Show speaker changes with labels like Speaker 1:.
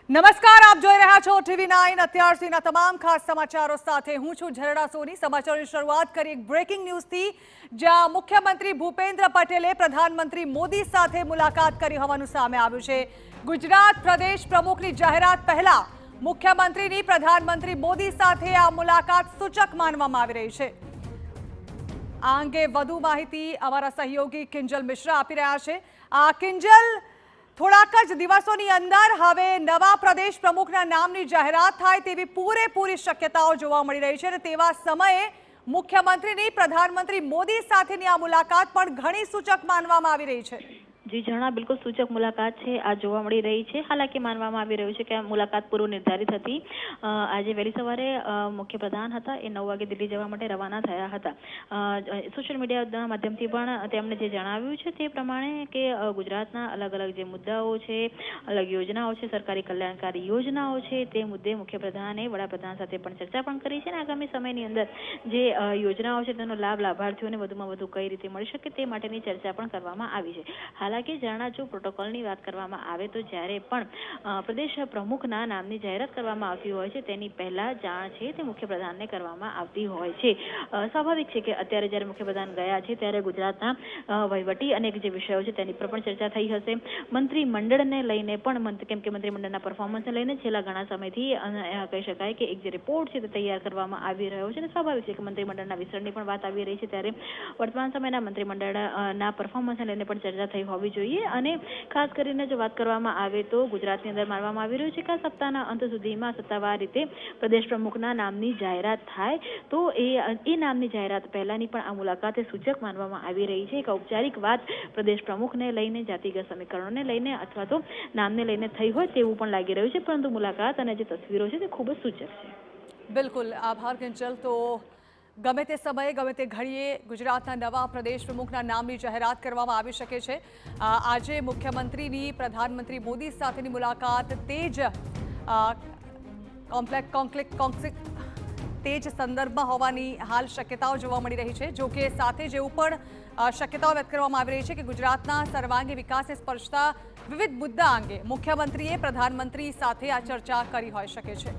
Speaker 1: નમસ્કાર, આપ જોઈ રહ્યા છો TV9 અત્યાર સુધીના તમામ ખાસ સમાચારો સાથે હું છું ઝરડા સોની। સમાચારોની શરૂઆત કરી એક બ્રેકિંગ ન્યૂઝથી, જ્યાં મુખ્યમંત્રી ભૂપેન્દ્ર પટેલે પ્રધાનમંત્રી મોદી સાથે મુલાકાત કરી હોવાનું સામે આવ્યું છે। ગુજરાત પ્રદેશ પ્રમુખની જાહેરાત પહેલા મુખ્યમંત્રીની પ્રધાનમંત્રી મોદી સાથે આ મુલાકાત સૂચક માનવામાં આવી રહી છે। આ અંગે વધુ માહિતી અમારા સહયોગી કિંજલ મિશ્રા આપી રહ્યા છે। કિંજલ, થોડાક જ દિવસોની અંદર હવે નવા પ્રદેશ પ્રમુખના નામની જાહેરાત થાય તેવી પૂરેપૂરી શક્યતાઓ જોવા મળી રહી છે અને તેવા સમયે મુખ્યમંત્રીની પ્રધાનમંત્રી મોદી સાથેની આ મુલાકાત પણ ઘણી સૂચક માનવામાં આવી રહી છે।
Speaker 2: જી ઝરણા, બિલકુલ સૂચક મુલાકાત છે આ જોવા મળી રહી છે। હાલાકી માનવામાં આવી રહ્યું છે કે આ મુલાકાત પૂર્વ નિર્ધારિત હતી। આજે વહેલી સવારે મુખ્યપ્રધાન હતા એ 9 વાગે દિલ્હી જવા માટે રવાના થયા હતા। સોશિયલ મીડિયાના માધ્યમથી પણ તેમણે જે જણાવ્યું છે તે પ્રમાણે કે ગુજરાતના અલગ અલગ જે મુદ્દાઓ છે, અલગ યોજનાઓ છે, સરકારી કલ્યાણકારી યોજનાઓ છે, તે મુદ્દે મુખ્યપ્રધાને વડાપ્રધાન સાથે પણ ચર્ચા પણ કરી છે અને આગામી સમયની અંદર જે યોજનાઓ છે તેનો લાભ લાભાર્થીઓને વધુમાં વધુ કઈ રીતે મળી શકે તે માટેની ચર્ચા પણ કરવામાં આવી છે। હાલાકી જાણા જો પ્રોટોકોલની વાત કરવામાં આવે તો જ્યારે પણ પ્રદેશ પ્રમુખના નામની જાહેરાત કરવામાં આવતી હોય છે તેની પહેલા જાણ છે તે મુખ્યપ્રધાનને કરવામાં આવતી હોય છે। સ્વાભાવિક છે કે અત્યારે જ્યારે મુખ્યપ્રધાન ગયા છે ત્યારે ગુજરાતના વહીવટી અનેક જે વિષયો છે તેની પર પણ ચર્ચા થઈ હશે। મંત્રીમંડળને લઈને પણ, કેમ કે મંત્રીમંડળના પરફોર્મન્સને લઈને છેલ્લા ઘણા સમયથી કહી શકાય કે એક જે રિપોર્ટ છે તે તૈયાર કરવામાં આવી રહ્યો છે અને સ્વાભાવિક છે કે મંત્રીમંડળના વિસ્તરણની પણ વાત આવી રહી છે ત્યારે વર્તમાન સમયના મંત્રીમંડળના પરફોર્મન્સને લઈને પણ ચર્ચા થઈ હોવી જોઈએ। અને ખાસ કરીને જો વાત કરવામાં આવે તો ગુજરાતની અંદર માનવામાં આવી રહ્યું છે કે આ સપ્તાહના અંત સુધીમાં સત્તાવાર રીતે પ્રદેશ પ્રમુખના નામની જાહેરાત થાય તો એ નામની જાહેરાત પહેલાની પણ આ મુલાકાત સૂચક માનવામાં આવી રહી છે। એક ઔપચારિક વાત પ્રદેશ પ્રમુખને લઈને, જાતિગત સમીકરણોને લઈને અથવા તો નામને લઈને થઈ હોય તેવું પણ લાગી રહ્યું છે, પરંતુ મુલાકાત અને જે તસવીરો છે તે ખૂબ જ સૂચક છે।
Speaker 1: બિલકુલ, આભાર કિંજલ। તો ગમે તે સમયે, ગમે તે ઘડીએ ગુજરાતના નવા પ્રદેશ પ્રમુખના નામની જાહેરાત કરવામાં આવી શકે છે। આજે મુખ્યમંત્રીની પ્રધાનમંત્રી મોદી સાથેની મુલાકાત તે જ સંદર્ભમાં હોવાની હાલ શક્યતાઓ જોવા મળી રહી છે। જો કે સાથે જ એવું પણ શક્યતાઓ વ્યક્ત કરવામાં આવી રહી છે કે ગુજરાતના સર્વાંગી વિકાસને સ્પર્શતા વિવિધ મુદ્દા અંગે મુખ્યમંત્રીએ પ્રધાનમંત્રી સાથે આ ચર્ચા કરી હોઈ શકે છે।